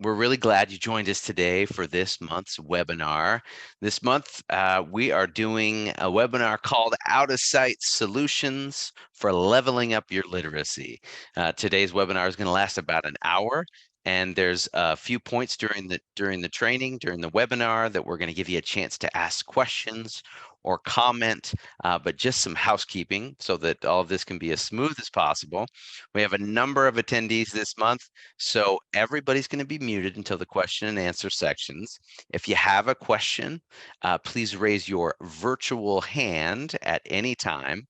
We're really glad you joined us today for this month's webinar. This month, we are doing a webinar called Out of Sight Solutions for Leveling Up Your Literacy. Today's webinar is going to last about an hour, and there's a few points during the webinar that we're going to give you a chance to ask questions or comment, but just some housekeeping so that all of this can be as smooth as possible. We have a number of attendees this month, so everybody's going to be muted until the question and answer sections. If you have a question, please raise your virtual hand at any time,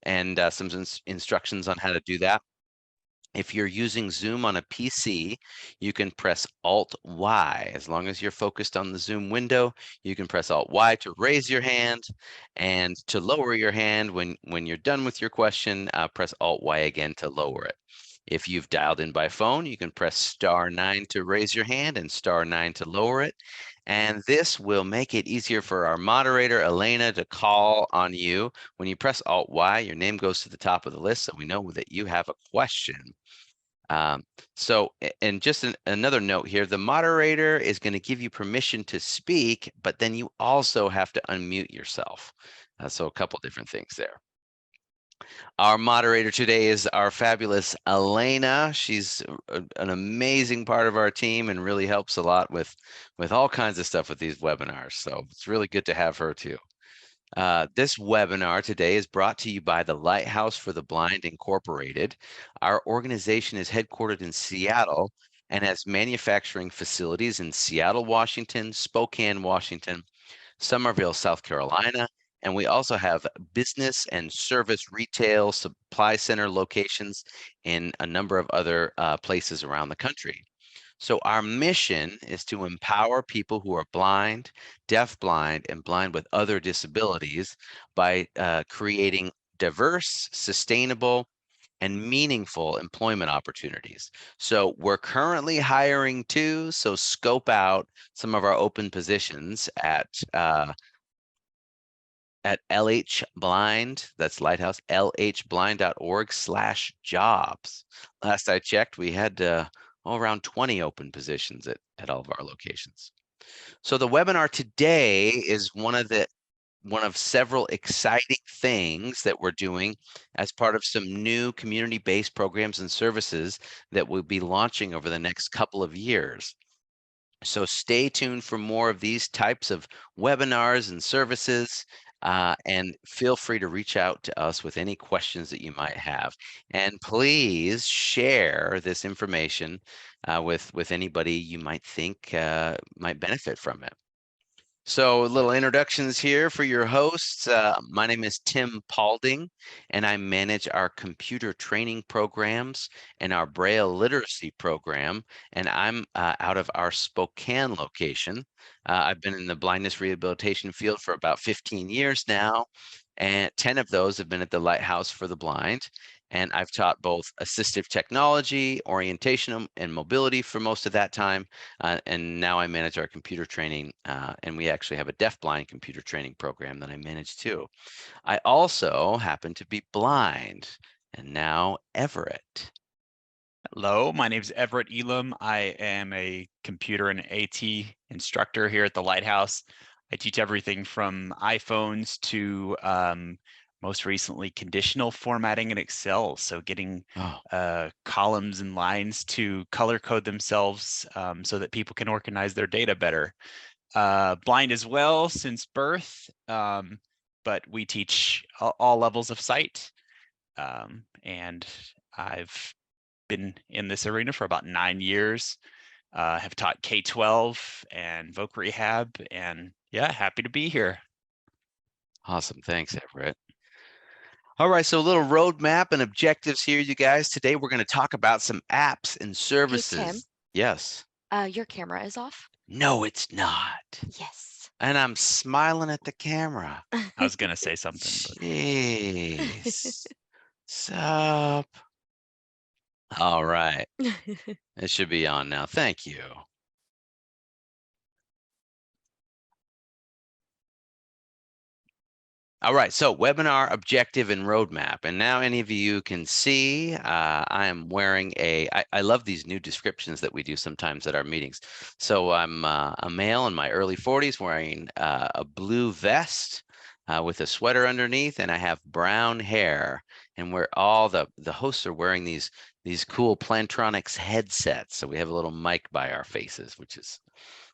and some instructions on how to do that. If you're using Zoom on a PC, you can press Alt-Y. As long as you're focused on the Zoom window, you can press Alt-Y to raise your hand, and to lower your hand when you're done with your question, press Alt-Y again to lower it. If you've dialed in by phone, you can press *9 to raise your hand and *9 to lower it. And this will make it easier for our moderator, Elena, to call on you. When you press Alt-Y, your name goes to the top of the list, so we know that you have a question. And just another note here, the moderator is going to give you permission to speak, but then you also have to unmute yourself. So a couple different things there. Our moderator today is our fabulous Elena. She's an amazing part of our team and really helps a lot with all kinds of stuff with these webinars. So it's really good to have her too. This webinar today is brought to you by the Lighthouse for the Blind Incorporated. Our organization is headquartered in Seattle and has manufacturing facilities in Seattle, Washington, Spokane, Washington, Summerville, South Carolina, and we also have business and service retail supply center locations in a number of other places around the country. So our mission is to empower people who are blind, deafblind, and blind with other disabilities by creating diverse, sustainable, and meaningful employment opportunities. So we're currently hiring too, so scope out some of our open positions at LH Blind, that's Lighthouse, lhblind.org/jobs. Last I checked, we had around 20 open positions at all of our locations. So the webinar today is one of several exciting things that we're doing as part of some new community-based programs and services that we'll be launching over the next couple of years. So stay tuned for more of these types of webinars and services, and feel free to reach out to us with any questions that you might have. And please share this information with anybody you might think might benefit from it. So little introductions here for your hosts. My name is Tim Paulding, and I manage our computer training programs and our Braille literacy program, and I'm out of our Spokane location. I've been in the blindness rehabilitation field for about 15 years now, and 10 of those have been at the Lighthouse for the Blind. And I've taught both assistive technology, orientation, and mobility for most of that time. And now I manage our computer training, and we actually have a deaf-blind computer training program that I manage too. I also happen to be blind, and now Everett. Hello, my name is Everett Elam. I am a computer and AT instructor here at the Lighthouse. I teach everything from iPhones to most recently conditional formatting in Excel. So getting columns and lines to color code themselves so that people can organize their data better. Blind as well since birth, but we teach all levels of sight. And I've been in this arena for about 9 years, have taught K-12 and voc rehab, and yeah, happy to be here. Awesome, thanks, Everett. All right, so a little roadmap and objectives here, you guys. Today we're going to talk about some apps and services. Hey, Tim. Yes. Your camera is off. No, it's not. Yes. And I'm smiling at the camera. I was going to say something, but jeez. Sup? All right. It should be on now. Thank you. All right, so webinar objective and roadmap. And now any of you can see, I am wearing I love these new descriptions that we do sometimes at our meetings. So I'm a male in my early 40s wearing a blue vest with a sweater underneath, and I have brown hair. And we're all the hosts are wearing these cool Plantronics headsets. So we have a little mic by our faces, which is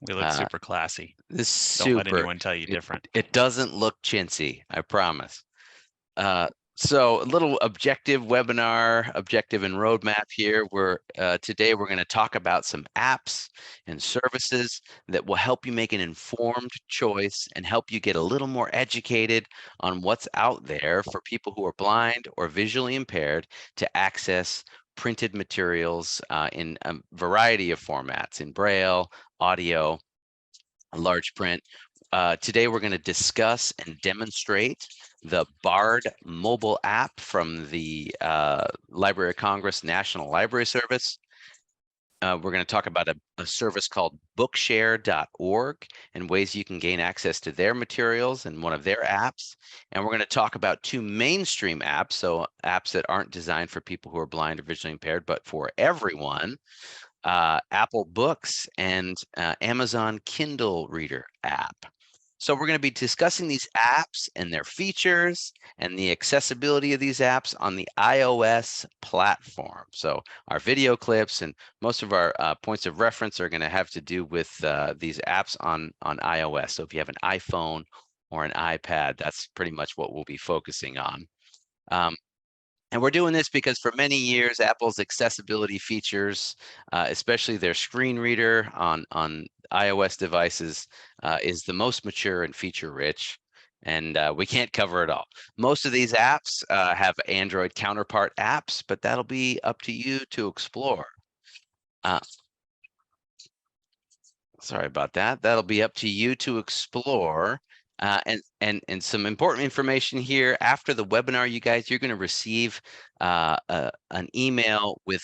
We look super classy. this Don't let super. anyone tell you different. It doesn't look chintzy, I promise. So a little objective webinar, objective and roadmap here. Today we're going to talk about some apps and services that will help you make an informed choice and help you get a little more educated on what's out there for people who are blind or visually impaired to access printed materials in a variety of formats, in Braille, audio, large print. Today we're going to discuss and demonstrate the BARD mobile app from the Library of Congress National Library Service. We're going to talk about a service called BookShare.org and ways you can gain access to their materials and one of their apps. And we're going to talk about two mainstream apps, so apps that aren't designed for people who are blind or visually impaired, but for everyone. Apple Books and Amazon Kindle Reader app. So we're going to be discussing these apps and their features and the accessibility of these apps on the iOS platform. So our video clips and most of our points of reference are going to have to do with these apps on iOS. So if you have an iPhone or an iPad, that's pretty much what we'll be focusing on. And we're doing this because for many years, Apple's accessibility features, especially their screen reader on iOS devices, is the most mature and feature rich. And we can't cover it all. Most of these apps have Android counterpart apps, but that'll be up to you to explore. Sorry about that. That'll be up to you to explore. And some important information here. After the webinar, you guys, you're going to receive an email with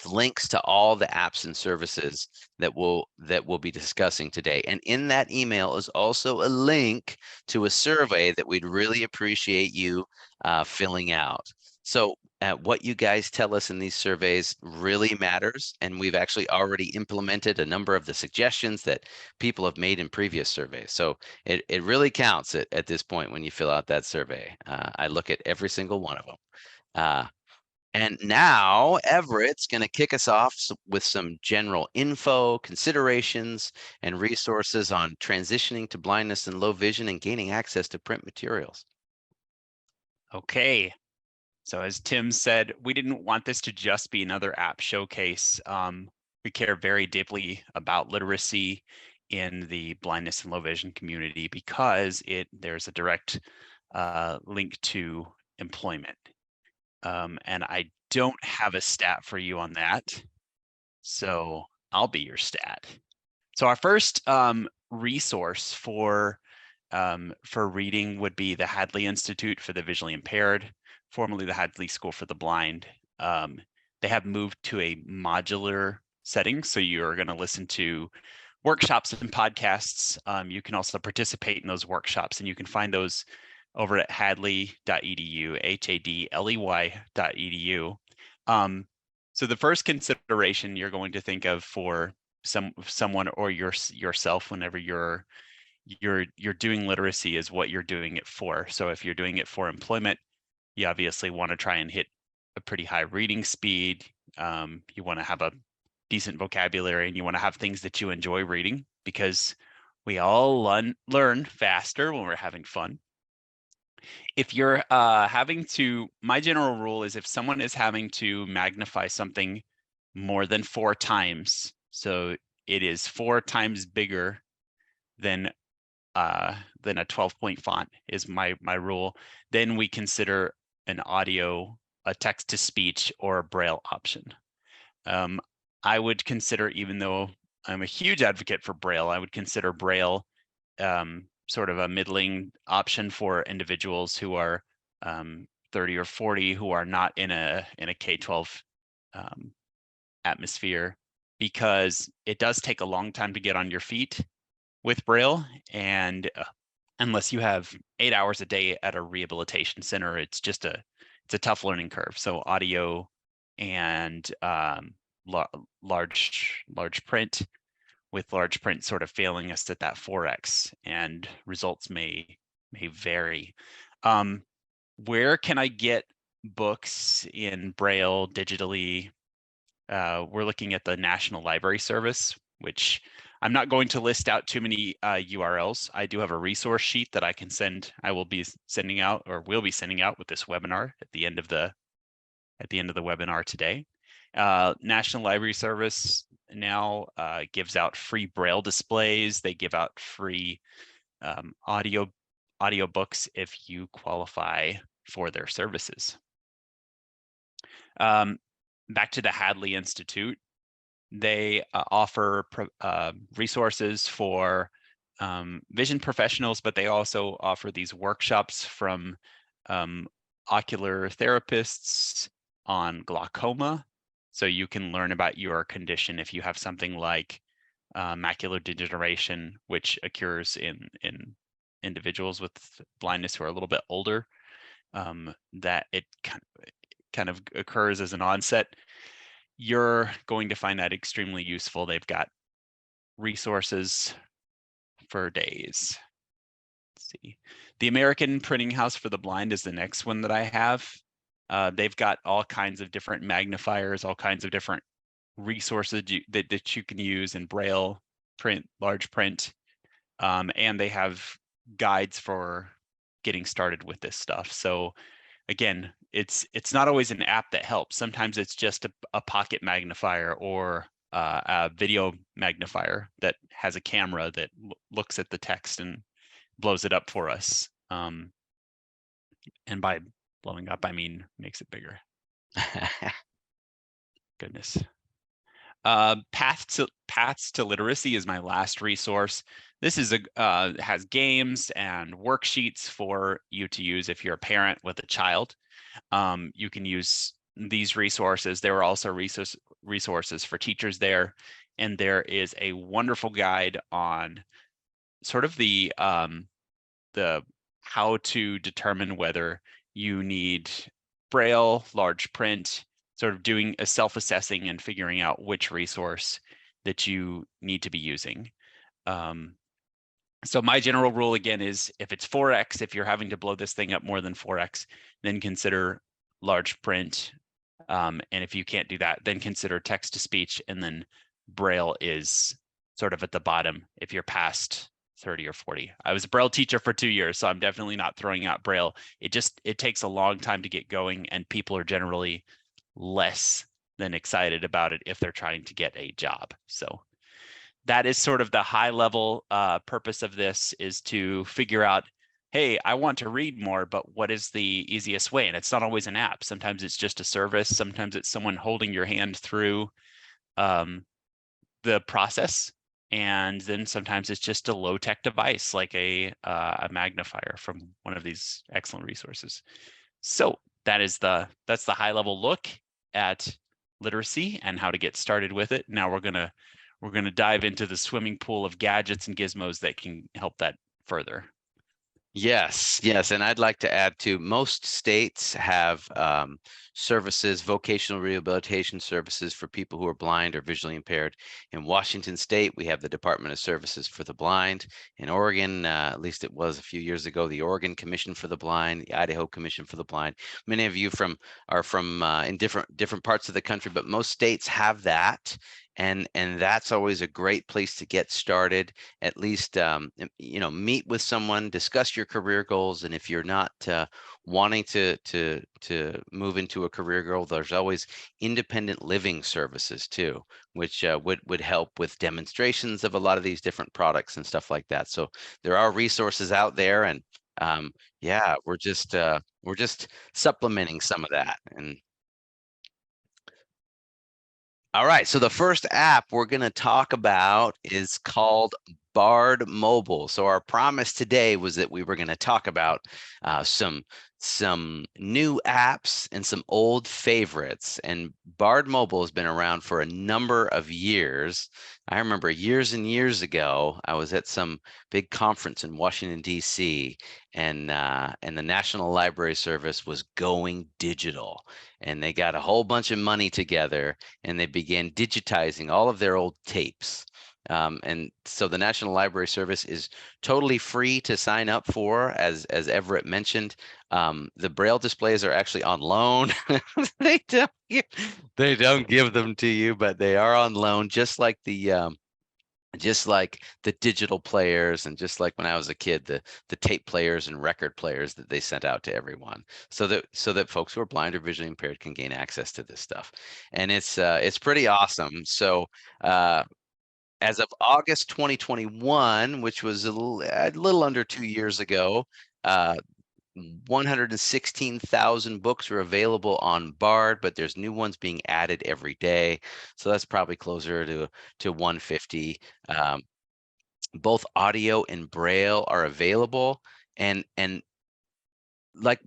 links to all the apps and services that we'll be discussing today. And in that email is also a link to a survey that we'd really appreciate you filling out. So what you guys tell us in these surveys really matters, and we've actually already implemented a number of the suggestions that people have made in previous surveys. So it really counts at this point when you fill out that survey. I look at every single one of them. And now Everett's going to kick us off with some general info, considerations, and resources on transitioning to blindness and low vision and gaining access to print materials. Okay. So as Tim said, we didn't want this to just be another app showcase. We care very deeply about literacy in the blindness and low vision community because there's a direct link to employment. And I don't have a stat for you on that, so I'll be your stat. So our first resource for reading would be the Hadley Institute for the Visually Impaired, formerly the Hadley School for the Blind. They have moved to a modular setting, so you're going to listen to workshops and podcasts. You can also participate in those workshops, and you can find those over at hadley.edu, hadley.edu. So the first consideration you're going to think of for someone or yourself whenever you're doing literacy is what you're doing it for. So if you're doing it for employment, you obviously want to try and hit a pretty high reading speed. You want to have a decent vocabulary, and you want to have things that you enjoy reading, because we all learn faster when we're having fun. If you're my general rule is if someone is having to magnify something more than 4 times, so it is 4 times bigger than a 12-point font is my rule, then we consider an audio, a text-to-speech, or a Braille option. I would consider, even though I'm a huge advocate for Braille, I would consider Braille sort of a middling option for individuals who are 30 or 40 who are not in a K-12 atmosphere, because it does take a long time to get on your feet with Braille, and unless you have 8 hours a day at a rehabilitation center, it's a tough learning curve. So audio and large print, with large print sort of failing us at that 4x, and results may vary. Where can I get books in Braille digitally? We're looking at the National Library Service, which I'm not going to list out too many URLs. I do have a resource sheet that I can send. I will be sending out, or will be sending out with this webinar at the end of the webinar today. National Library Service now gives out free Braille displays. They give out free audio books if you qualify for their services. Back to the Hadley Institute, they offer resources for vision professionals, but they also offer these workshops from ocular therapists on glaucoma. So you can learn about your condition if you have something like macular degeneration, which occurs in individuals with blindness who are a little bit older, that it kind of occurs as an onset. You're going to find that extremely useful. They've got resources for days. Let's see. The American Printing House for the Blind is the next one that I have. They've got all kinds of different magnifiers, all kinds of different resources that you can use in Braille, print, large print, and they have guides for getting started with this stuff. So again, it's not always an app that helps. Sometimes it's just a pocket magnifier or a video magnifier that has a camera that looks at the text and blows it up for us. And by blowing up, I mean makes it bigger. Goodness. Paths to Literacy is my last resource. This is has games and worksheets for you to use if you're a parent with a child. You can use these resources. There are also resources for teachers there, and there is a wonderful guide on sort of the how to determine whether you need Braille, large print, sort of doing a self-assessing and figuring out which resource that you need to be using. So my general rule again is if it's 4x, if you're having to blow this thing up more than 4x, then consider large print. And if you can't do that, then consider text to speech, and then Braille is sort of at the bottom if you're past 30 or 40. I was a Braille teacher for 2 years, so I'm definitely not throwing out Braille. It takes a long time to get going, and people are generally less than excited about it if they're trying to get a job. So that is sort of the high level purpose of this, is to figure out, hey, I want to read more, but what is the easiest way? And it's not always an app. Sometimes it's just a service. Sometimes it's someone holding your hand through the process. And then sometimes it's just a low-tech device like a magnifier from one of these excellent resources. So that's the high-level look at literacy and how to get started with it. Now we're gonna dive into the swimming pool of gadgets and gizmos that can help that further. Yes, and I'd like to add too, most states have services, vocational rehabilitation services for people who are blind or visually impaired. In Washington State, we have the Department of Services for the Blind. In Oregon, at least it was a few years ago, the Oregon Commission for the Blind, the Idaho Commission for the Blind. Many of you are from in different parts of the country, but most states have that. And that's always a great place to get started. At least, meet with someone, discuss your career goals. And if you're not wanting to move into a career goal, there's always independent living services too, which would help with demonstrations of a lot of these different products and stuff like that. So there are resources out there, and yeah, we're just supplementing some of that. And all right, so the first app we're going to talk about is called Bard Mobile. So our promise today was that we were going to talk about some some new apps, and some old favorites. And Bard Mobile has been around for a number of years. I remember years and years ago, I was at some big conference in Washington, D.C., and the National Library Service was going digital. And they got a whole bunch of money together, and they began digitizing all of their old tapes. And so the National Library Service is totally free to sign up for, as Everett mentioned. The Braille displays are actually on loan. they don't give, they don't give them to you, but they are on loan, just like the digital players, and just like when I was a kid, the tape players and record players that they sent out to everyone, so that folks who are blind or visually impaired can gain access to this stuff. And it's pretty awesome. So as of August 2021, which was a little under 2 years ago, 116,000 books are available on Bard, but there's new ones being added every day. So that's probably closer to 150. Both audio and Braille are available, and like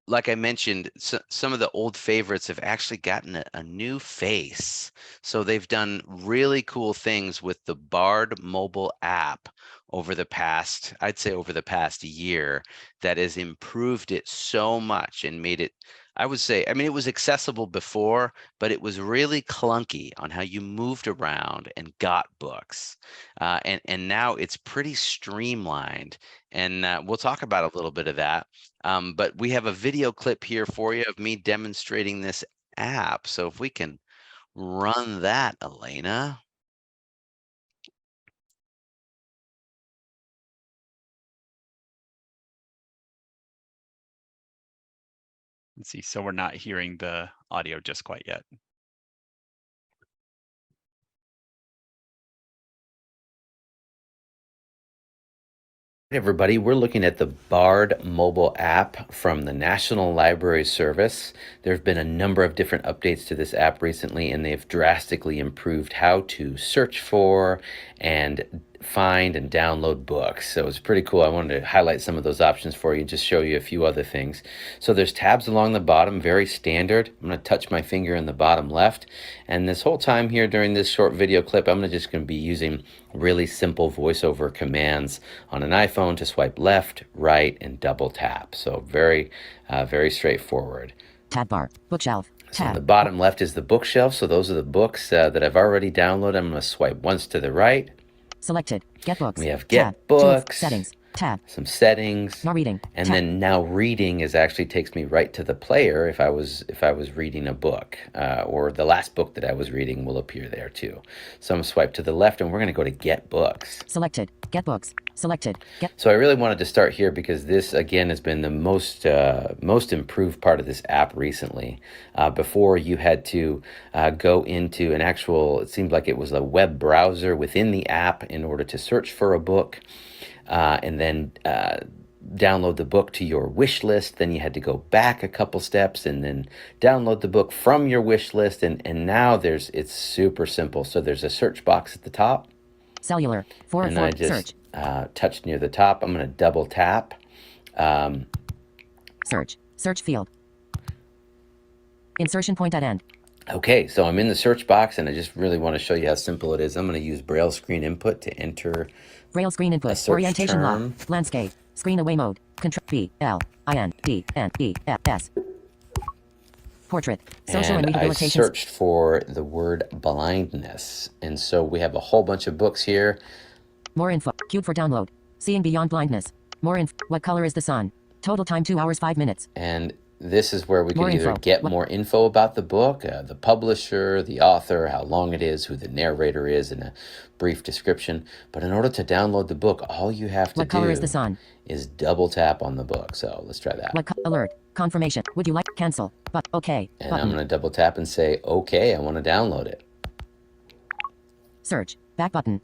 like I mentioned, some of the old favorites have actually gotten a new face. So they've done really cool things with the Bard mobile app I'd say over the past year, that has improved it so much and made it, I would say, I mean, it was accessible before, but it was really clunky on how you moved around and got books. And now it's pretty streamlined. And we'll talk about a little bit of that. But we have a video clip here for you of me demonstrating this app. So if we can run that, Elena. Let's see. So we're not hearing the audio just quite yet. Everybody, we're looking at the Bard mobile app from the National Library Service. There have been a number of different updates to this app recently, and they've drastically improved how to search for and find and download books. So it's pretty cool. I wanted to highlight some of those options for you and just show you a few other things. So there's tabs along the bottom, very standard. I'm going to touch my finger in the bottom left, and this whole time here during this short video clip, I'm just going to be using really simple voiceover commands on an iPhone to swipe left, right, and double tap. So very straightforward. Tab bar, bookshelf. So on the bottom left is the bookshelf. So those are the books that I've already downloaded. I'm going to swipe once to the right. Selected. Get books. We have get tab. books. Settings. Tab. Some settings. Now reading. And tab. then now reading is actually takes me right to the player if I was reading a book, or the last book that I was reading will appear there too. So I'm going to swipe to the left, and we're going to go to get books. Selected. Get books. Selected. Get. So I really wanted to start here because this again has been the most improved part of this app recently. Before you had to go into an actual, it seemed like it was a web browser within the app in order to search for a book. And then download the book to your wish list. Then you had to go back a couple steps and then download the book from your wish list. And now it's super simple. So there's a search box at the top. Cellular. And I just touched near the top. I'm going to double tap. Search. Search field. Insertion point at end. Okay, so I'm in the search box, and I just really want to show you how simple it is. I'm going to use Braille screen input to enter Braille screen input. Orientation lock. Landscape. Screen away mode. Control B L I N D N E F S. Portrait. Social and rehabilitation. I searched for the word blindness, and so we have a whole bunch of books here. More info. Queued for download. Seeing Beyond Blindness. More info. What color is the sun? Total time 2 hours 5 minutes. And this is where we can either get more info about the book, the publisher, the author, how long it is, who the narrator is, and a brief description. But in order to download the book, all you have to do is double tap on the book. So let's try that. Alert. Confirmation. Would you like cancel? But okay. And I'm going to double tap and say, okay, I want to download it. Search. Back button.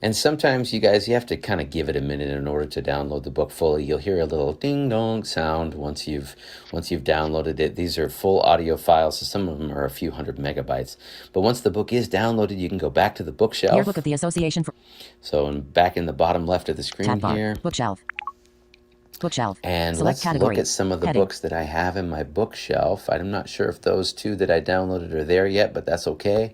And sometimes, you guys, you have to kind of give it a minute in order to download the book fully. You'll hear a little ding-dong sound once you've downloaded it. These are full audio files, so some of them are a few hundred megabytes. But once the book is downloaded, you can go back to the bookshelf. Yearbook of the Association for... So I'm back in the bottom left of the screen here. Bookshelf. Bookshelf. And Select let's category. look at some of the Heading. books that I have in my bookshelf. I'm not sure if those two that I downloaded are there yet, but that's okay.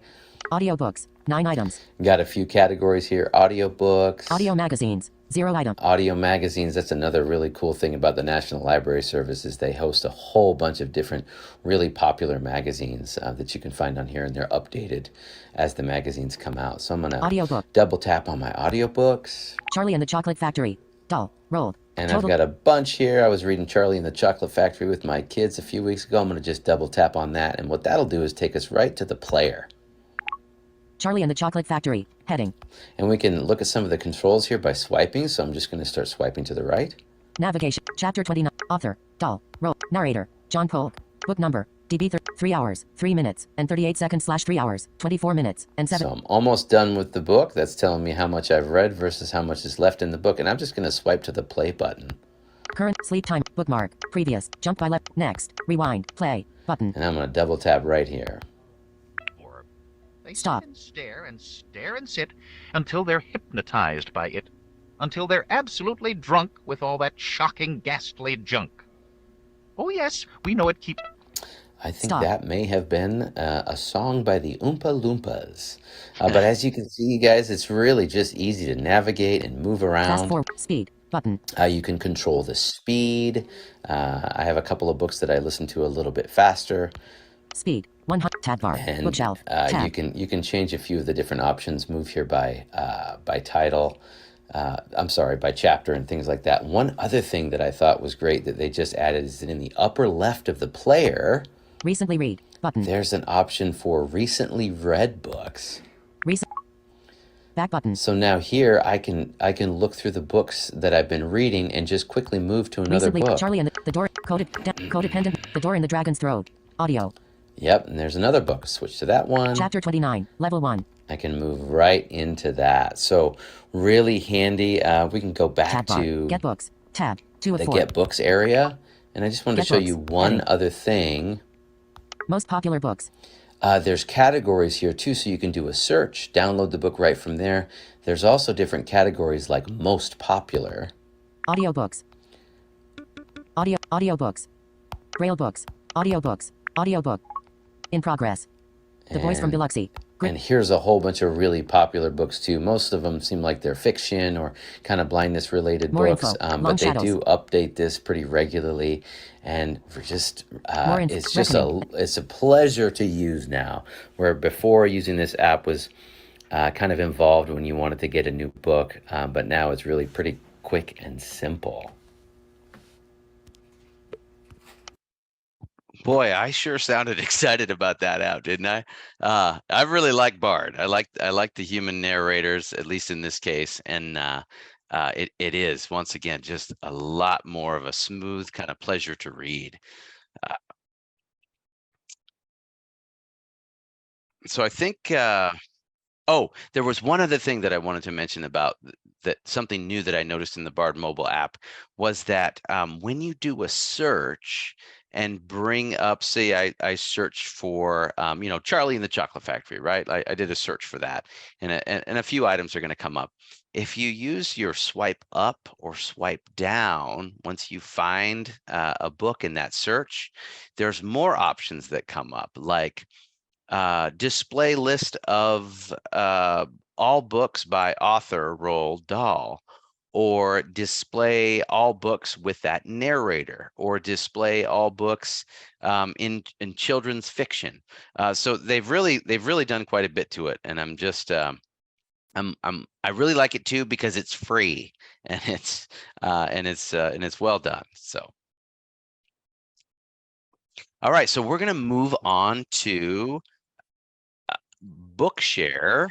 Audiobooks. 9 items. Got a few categories here. Audiobooks. Audio magazines. 0 item. Audio magazines. That's another really cool thing about the National Library Service is they host a whole bunch of different really popular magazines that you can find on here, and they're updated as the magazines come out. So I'm going to Audiobook. double tap on my audiobooks. Charlie and the Chocolate Factory. Dull. Rolled. And Total. I've got a bunch here. I was reading Charlie and the Chocolate Factory with my kids a few weeks ago. I'm going to just double tap on that. And what that'll do is take us right to the player. Charlie and the Chocolate Factory. Heading. And we can look at some of the controls here by swiping. So I'm just going to start swiping to the right. Navigation. Chapter 29. Author. Dull. Roll. Narrator. John Polk. Book number. DB 3 hours, 3 minutes, and 38 seconds / 3 hours, 24 minutes, and 7. So I'm almost done with the book. That's telling me how much I've read versus how much is left in the book. And I'm just going to swipe to the play button. Current sleep time. Bookmark. Previous. Jump by left. Next. Rewind. Play. Button. And I'm going to double tap right here. They Stop. sit and stare and sit until they're hypnotized by it, until they're absolutely drunk with all that shocking, ghastly junk. Oh yes, we know it keeps... I think Stop. that may have been a song by the Oompa Loompas. But as you can see, guys, it's really just easy to navigate and move Fast around. forward. Speed. Button. You can control the speed. I have a couple of books that I listen to a little bit faster. Speed. 100. Tab bar. And Bookshelf. Tab. you can change a few of the different options. Move here by title. By chapter and things like that. One other thing that I thought was great that they just added is that in the upper left of the player, Recently read. Button. there's an option for recently read books. Recent. Back button. So now here I can look through the books that I've been reading and just quickly move to another Recently. book. Charlie and the Door. Codependent. The Door in the Dragon's Throat. Audio. Yep, and there's another book. Switch to that one. Chapter 29. Level 1. I can move right into that. So really handy. We can go back Tab bar. to Get books. Tab. 2 of the 4. Get Books area. And I just wanted to Get show books. you one Heading. other thing. Most popular books. There's categories here too, so you can do a search, download the book right from there. There's also different categories like most popular. Audiobooks. Audiobooks. Braille books. Audiobooks. Audiobook. In progress. The Voice from And- Biloxi. And here's a whole bunch of really popular books too. Most of them seem like they're fiction or kind of blindness related More books, info. Long but they Shadows. do update this pretty regularly. And for just More info. it's just Reckoning. it's a pleasure to use now. Where before using this app was kind of involved when you wanted to get a new book, but now it's really pretty quick and simple. Boy, I sure sounded excited about that app, didn't I? I really like Bard. I like the human narrators, at least in this case, and it is once again just a lot more of a smooth kind of pleasure to read. So I think. Oh, there was one other thing that I wanted to mention about that. Something new that I noticed in the Bard mobile app was that when you do a search and bring up, say I searched for, Charlie and the Chocolate Factory, right? I did a search for that, and a few items are going to come up. If you use your swipe up or swipe down, once you find a book in that search, there's more options that come up, like display list of all books by author Roald Dahl, or display all books with that narrator, or display all books in children's fiction. So they've really done quite a bit to it, and I'm just I really like it too because it's free and it's well done. So. All right, so we're going to move on to BookShare,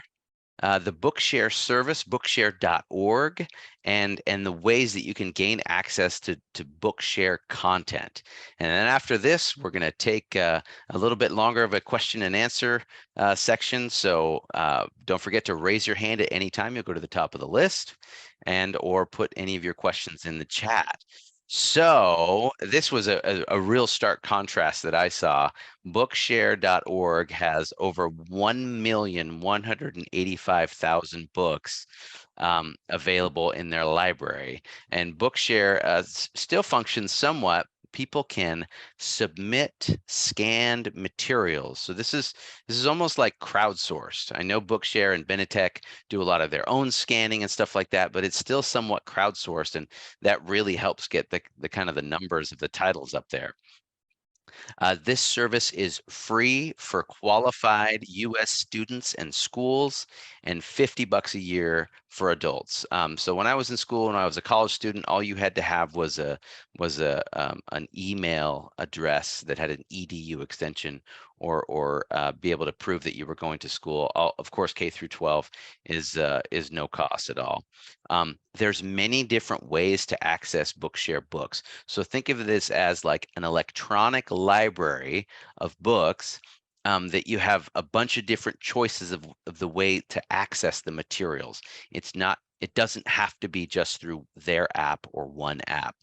the BookShare service, bookshare.org, and the ways that you can gain access to BookShare content. And then after this, we're going to take a little bit longer of a question and answer section. So don't forget to raise your hand at any time. You'll go to the top of the list, or put any of your questions in the chat. So this was a real stark contrast that I saw. Bookshare.org has over 1,185,000 books available in their library, and Bookshare still functions somewhat. People can submit scanned materials. So this is almost like crowdsourced. I know Bookshare and Benetech do a lot of their own scanning and stuff like that, but it's still somewhat crowdsourced, and that really helps get the kind of the numbers of the titles up there. This service is free for qualified U.S. students and schools, and $50 a year for adults. So when I was in school, when I was a college student, all you had to have was an email address that had an edu extension, or be able to prove that you were going to school. Of course, K through 12 is no cost at all. There's many different ways to access Bookshare books. So think of this as like an electronic library of books, that you have a bunch of different choices of the way to access the materials. It doesn't have to be just through their app or one app.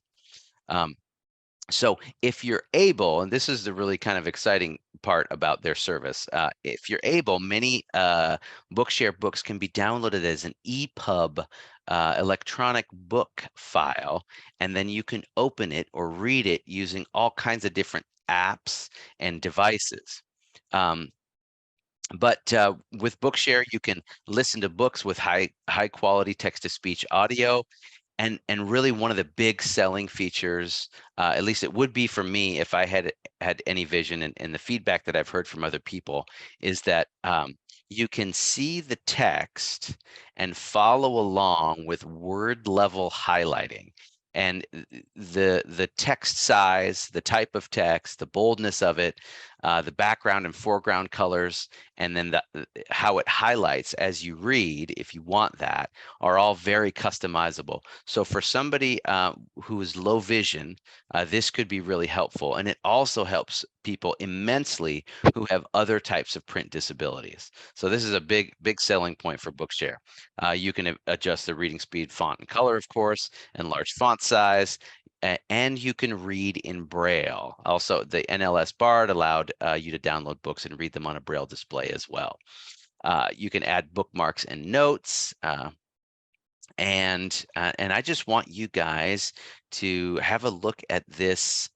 So if you're able, and this is the really kind of exciting part about their service, if you're able, many Bookshare books can be downloaded as an EPUB electronic book file, and then you can open it or read it using all kinds of different apps and devices. But with Bookshare, you can listen to books with high quality text to speech audio. And really one of the big selling features, at least it would be for me if I had any vision, and the feedback that I've heard from other people, is that you can see the text and follow along with word level highlighting. And the text size, the type of text, the boldness of it, the background and foreground colors, and then how it highlights as you read, if you want that, are all very customizable. So for somebody who is low vision, this could be really helpful. And it also helps people immensely who have other types of print disabilities. So this is a big selling point for Bookshare. You can adjust the reading speed, font, and color, of course, enlarge font size, and you can read in Braille. Also, the NLS Bard allowed you to download books and read them on a Braille display as well. You can add bookmarks and notes. And I just want you guys to have a look at this.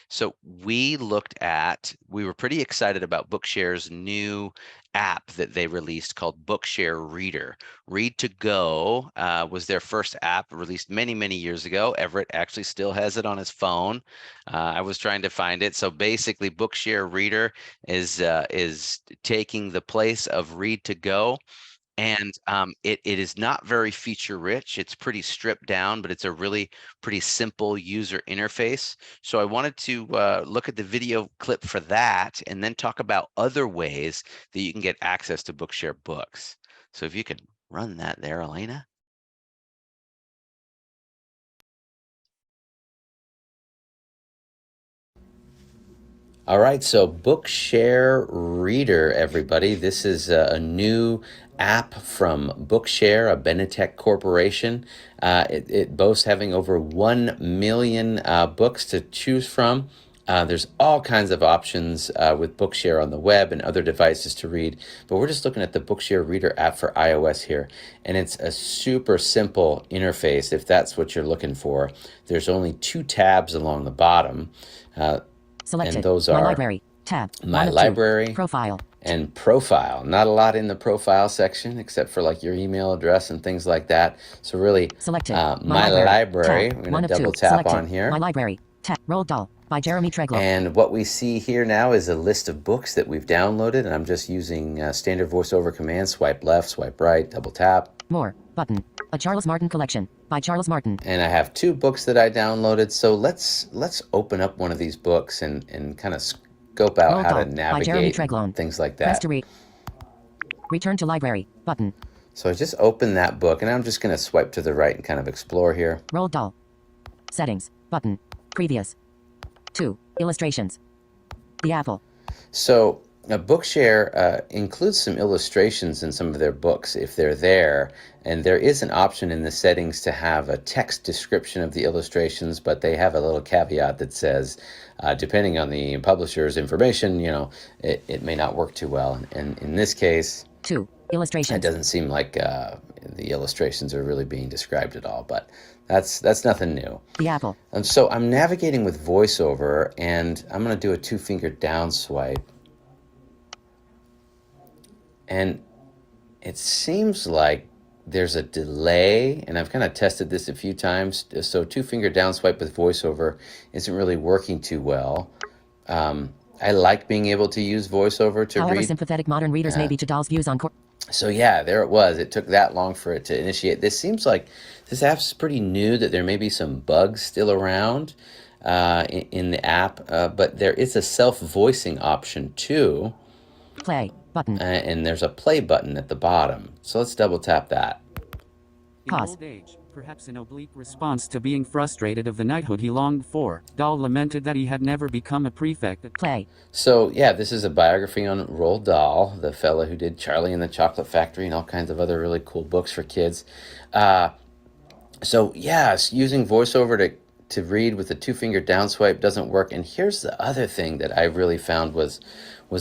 So we were pretty excited about Bookshare's new app that they released called Bookshare Reader. Read to Go was their first app, released many years ago. Everett actually still has it on his phone. I was trying to find it. So basically, Bookshare Reader is taking the place of Read to Go. And it is not very feature rich. It's pretty stripped down, but it's a really pretty simple user interface. So I wanted to look at the video clip for that, and then talk about other ways that you can get access to Bookshare books. So if you could run that there, Elena. All right, so Bookshare Reader, everybody. This is a new app from Bookshare, a Benetech corporation. It boasts having over 1 million books to choose from. There's all kinds of options with Bookshare on the web and other devices to read, but we're just looking at the Bookshare Reader app for iOS here, and it's a super simple interface if that's what you're looking for. There's only 2 tabs along the bottom. Selected. And those My are library. Tab. My Library. Profile. And Profile. Not a lot in the Profile section except for like your email address and things like that. So really, Selected. My Library. Tab. We're going to double tap Selected. on here. My Library. Tab. Roald Dahl by Jeremy Treglow. And what we see here now is a list of books that we've downloaded. And I'm just using standard voiceover commands. Swipe left, swipe right, double tap. More. Button. A Charles Martin collection by Charles Martin. And I have 2 books that I downloaded. So let's open up one of these books and kind of scope out how to navigate things like that. Press to read. Return to library button. So I just opened that book, and I'm just going to swipe to the right and kind of explore here. Roald Dahl. Settings button. Previous. 2 illustrations. The apple. So BookShare includes some illustrations in some of their books if they're there, and there is an option in the settings to have a text description of the illustrations, but they have a little caveat that says, depending on the publisher's information, it may not work too well. And in this case, 2. it Illustrations. doesn't seem like the illustrations are really being described at all, but that's nothing new. The Apple. And so I'm navigating with VoiceOver, and I'm going to do a 2-finger down swipe. And it seems like there's a delay, and I've kind of tested this a few times. So 2-finger down swipe with VoiceOver isn't really working too well. I like being able to use VoiceOver to However read. sympathetic modern readers may be to Dahl's views on So yeah, there it was. It took that long for it to initiate. This seems like this app's pretty new, that there may be some bugs still around in the app, but there is a self-voicing option too. play button. And there's a play button at the bottom. So let's double tap that. Pause. In old age, perhaps in oblique response to being frustrated of the knighthood he longed for, Dahl lamented that he had never become a prefect at Play. So yeah, this is a biography on Roald Dahl, the fella who did Charlie and the Chocolate Factory and all kinds of other really cool books for kids. So yes, using VoiceOver to read with a 2-finger down swipe doesn't work. And here's the other thing that I really found was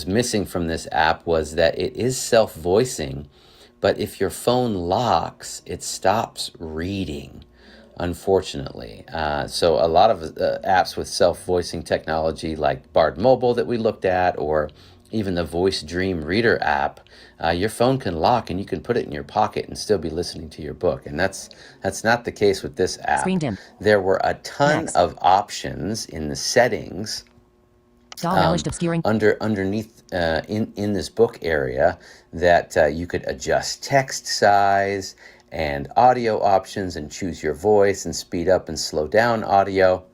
missing from this app, was that it is self-voicing, but if your phone locks, it stops reading, unfortunately. So a lot of apps with self-voicing technology like Bard Mobile that we looked at, or even the Voice Dream Reader app, your phone can lock and you can put it in your pocket and still be listening to your book. And that's not the case with this app. Screen dim. There were a ton Next. of options in the settings Dahl relished obscuring. underneath in this book area that you could adjust text size and audio options and choose your voice and speed up and slow down audio.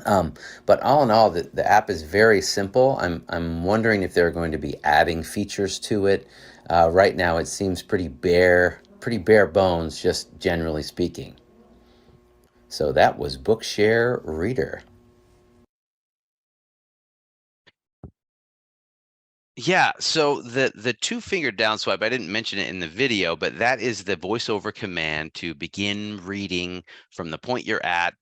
But all in all, the app is very simple. I'm wondering if they're going to be adding features to it. Right now, it seems pretty bare bones, just generally speaking. So that was BookShare Reader. Yeah, so the 2-finger down swipe, I didn't mention it in the video, but that is the voiceover command to begin reading from the point you're at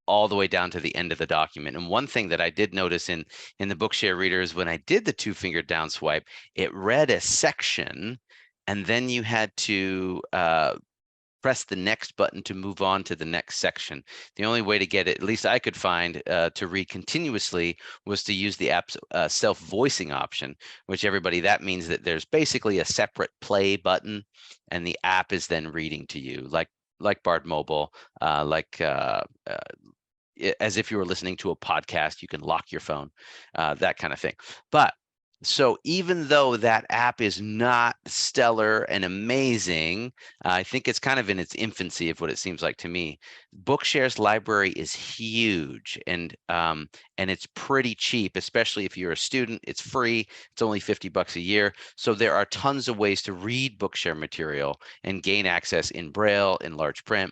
all the way down to the end of the document. And one thing that I did notice in the BookShare Reader is when I did the 2-finger down swipe, it read a section, and then you had to press the next button to move on to the next section. The only way to get it, at least I could find, to read continuously was to use the app's self-voicing option, which that means that there's basically a separate play button and the app is then reading to you, like Bard Mobile, as if you were listening to a podcast. You can lock your phone, that kind of thing. But so even though that app is not stellar and amazing, I think it's kind of in its infancy of what it seems like to me. BookShare's library is huge, and it's pretty cheap, especially if you're a student. It's free. It's only $50 a year. So there are tons of ways to read BookShare material and gain access in Braille, in large print.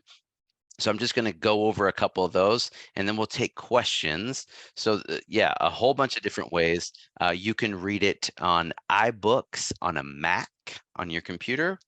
So I'm just going to go over a couple of those, and then we'll take questions. So yeah, a whole bunch of different ways. You can read it on iBooks on a Mac on your computer.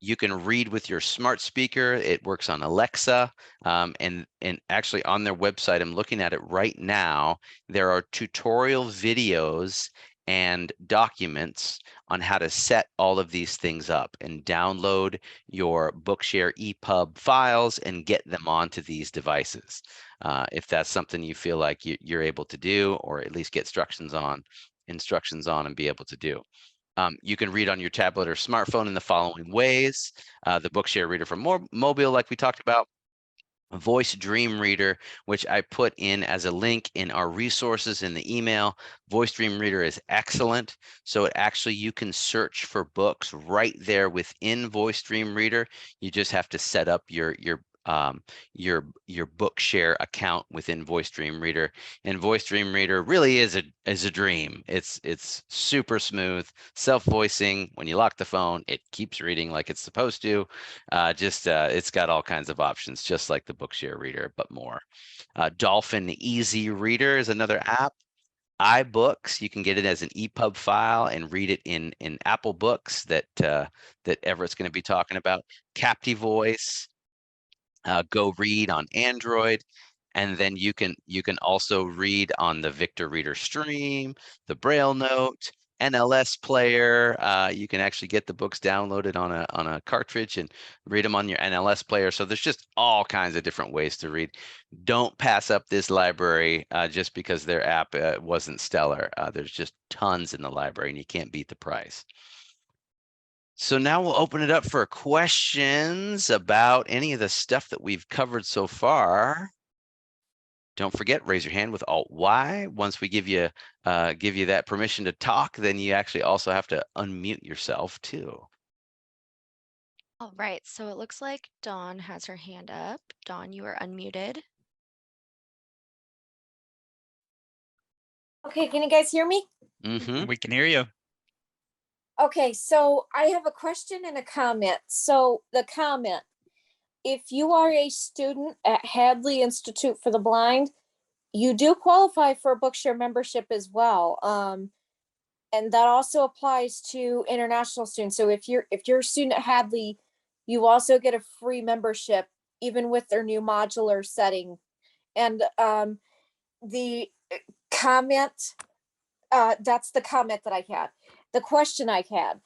You can read with your smart speaker. It works on Alexa, and actually on their website, I'm looking at it right now. There are tutorial videos and documents on how to set all of these things up and download your BookShare EPUB files and get them onto these devices. If that's something you feel like you're able to do, or at least get instructions on and be able to do. You can read on your tablet or smartphone in the following ways. The BookShare Reader for mobile, like we talked about. Voice Dream Reader, which I put in as a link in our resources in the email. Voice Dream Reader is excellent. So you can search for books right there within Voice Dream Reader. You just have to set up your BookShare account within Voice Dream Reader, and Voice Dream Reader really is a dream. It's super smooth, self-voicing. When you lock the phone, it keeps reading like it's supposed to. It's got all kinds of options, just like the BookShare Reader, but more. Dolphin Easy Reader is another app. iBooks. You can get it as an EPUB file and read it in Apple Books that Everett's going to be talking about. Captivoice, Go Read on Android, and then you can also read on the Victor Reader Stream, the Braille Note, NLS player. You can actually get the books downloaded on a cartridge and read them on your NLS player. So there's just all kinds of different ways to read. Don't pass up this library just because their app wasn't stellar. There's just tons in the library, and you can't beat the price. So now we'll open it up for questions about any of the stuff that we've covered so far. Don't forget, raise your hand with Alt-Y. Once we give you that permission to talk, then you actually also have to unmute yourself too. All right, so it looks like Dawn has her hand up. Dawn, you are unmuted. Okay, can you guys hear me? Mm-hmm. We can hear you. Okay, so I have a question and a comment. So the comment, if you are a student at Hadley Institute for the Blind, you do qualify for a BookShare membership as well. And that also applies to international students. So if you're a student at Hadley, you also get a free membership, even with their new modular setting. And the comment, that's the comment that I had. The question I had,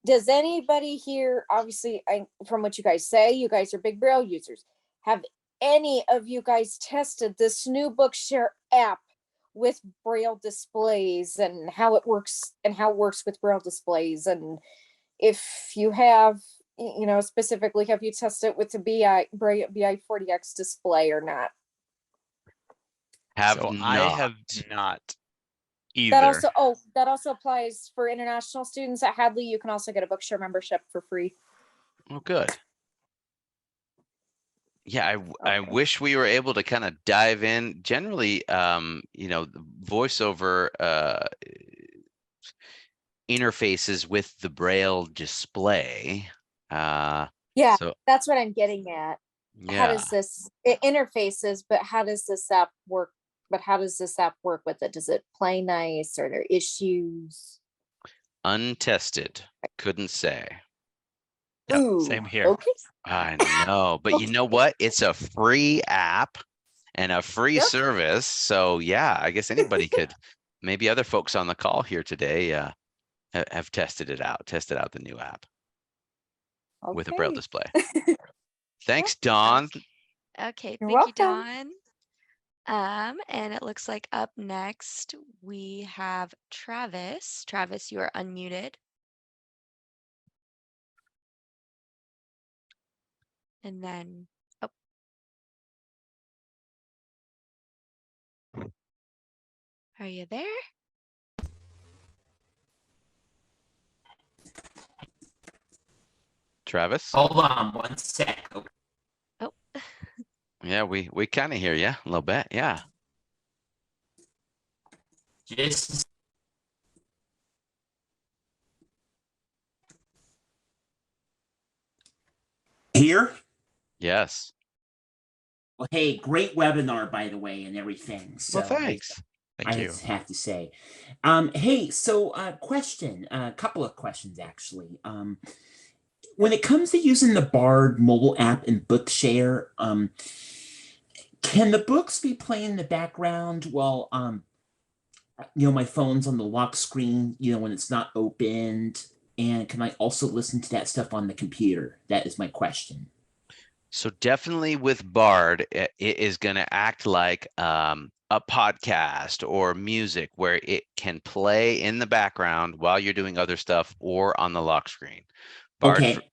does anybody here, obviously, from what you guys say, you guys are big Braille users. Have any of you guys tested this new BookShare app with Braille displays and how it works with Braille displays? And if you have, specifically, have you tested it with the BI40X display or not? Have So not. I have not either. That also applies for international students at Hadley. You can also get a BookShare membership for free. Oh, good. Yeah, I Okay. wish we were able to kind of dive in. Generally, the voiceover interfaces with the Braille display. Yeah, So that's what I'm getting at. How yeah, does this it interfaces, but how does this app work? But how does this app work with it? Does it play nice? Are there issues? untested. Couldn't say. Yep, Ooh, same here. okay. I know, but you know what? It's a free app and a free Yep. service. So yeah, I guess anybody could. Maybe other folks on the call here today have tested the new app with a Braille Okay. display. Thanks, Dawn. Okay, You're thank you, welcome. Dawn. And it looks like up next we have Travis. Travis, you are unmuted. And then, are you there? Travis? Hold on one sec. Okay. Oh, Yeah, we kind of hear you a little bit. Yeah. Just here. Yes. Well, hey, great webinar, by the way, and everything. So Well, thanks. Thank I you. have to say, hey, so question, a couple of questions actually. When it comes to using the Bard mobile app and BookShare, can the books be playing in the background while my phone's on the lock screen, when it's not opened? And can I also listen to that stuff on the computer? That is my question. So definitely with Bard, it is going to act like a podcast or music where it can play in the background while you're doing other stuff or on the lock screen.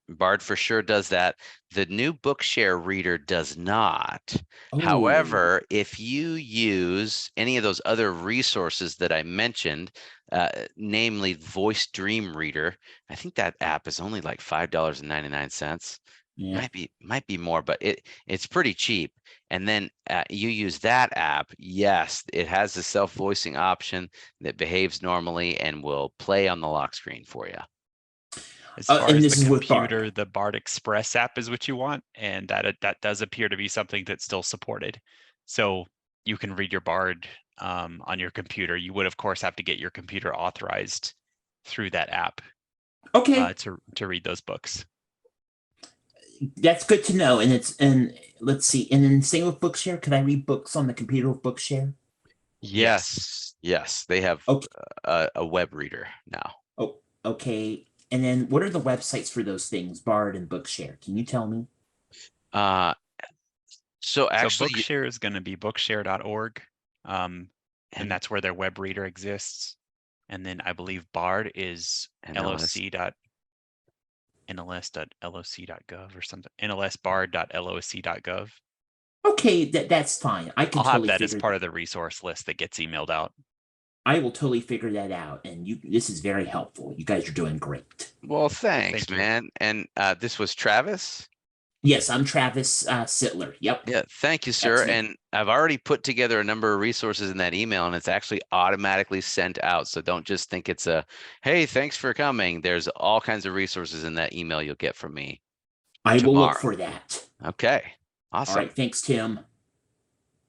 Bard for sure does that. The new BookShare reader does not. Oh. However, if you use any of those other resources that I mentioned, namely Voice Dream Reader, I think that app is only like $5.99. Yeah. Might be more, but it's pretty cheap. And then you use that app. Yes, it has the self-voicing option that behaves normally and will play on the lock screen for you. As far and as this the is with computer, Bard. the Bard Express app is what you want, and that does appear to be something that's still supported. So you can read your Bard on your computer. You would, of course, have to get your computer authorized through that app Okay, to read those books. that's good to know. And let's see. And then same with Bookshare. Could I read books on the computer with Bookshare? Yes. Yes. They have Okay. a web reader now. Oh, okay. And then what are the websites for those things, Bard and Bookshare? Can you tell me? So actually, so Bookshare is going to be bookshare.org. And- And that's where their web reader exists. And then I believe Bard is NLS. nls.loc.gov or something. nlsbard.loc.gov. Okay, that's fine. I can I'll totally have that as figure part of the resource list that gets emailed out. I will totally figure that out. And this is very helpful. You guys are doing great. Well, thanks, Thank you. man. And this was Travis. Yes, I'm Travis Sittler. Yep. Yeah, thank you, sir. That's me. And I've already put together a number of resources in that email, and it's actually automatically sent out. So don't just think it's a, hey, thanks for coming. There's all kinds of resources in that email you'll get from me. I will tomorrow. look for that. Okay, All awesome. right. Thanks, Tim.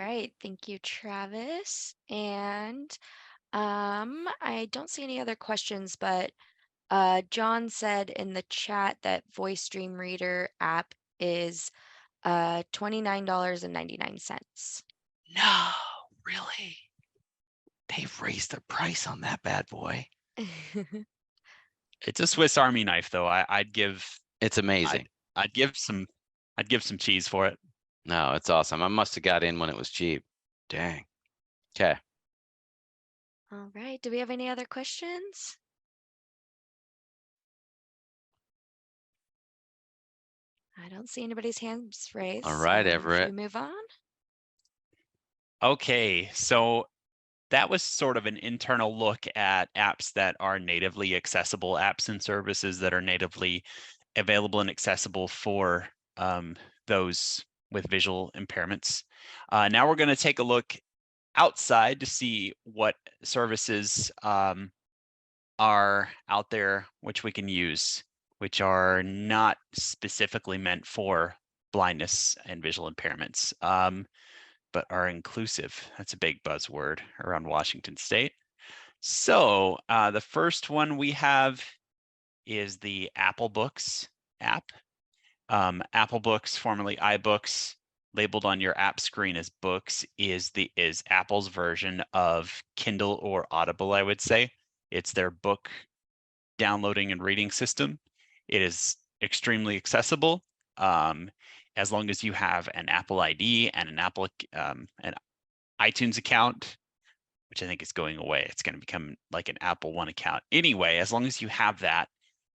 Right. Thank you, Travis. And I don't see any other questions, but John said in the chat that Voice Dream Reader app is $29.99. No, really? They've raised the price on that bad boy. It's a Swiss Army knife, though. I'd give It's amazing. I'd give some cheese for it. No, it's awesome. I must have got in when it was cheap. Dang. Okay. All right. Do we have any other questions? I don't see anybody's hands raised. All right, so Everett. Should we move on? Okay, so that was sort of an internal look at apps that are natively accessible, apps and services that are natively available and accessible for those with visual impairments. Now we're going to take a look outside to see what services are out there which we can use, which are not specifically meant for blindness and visual impairments, but are inclusive. That's a big buzzword around Washington State. So the first one we have is the Apple Books app. Apple Books, formerly iBooks, labeled on your app screen as books, is Apple's version of Kindle or Audible, I would say. It's their book downloading and reading system. It is extremely accessible. As long as you have an Apple ID and an iTunes account, which I think is going away. It's going to become like an Apple One account. Anyway, as long as you have that,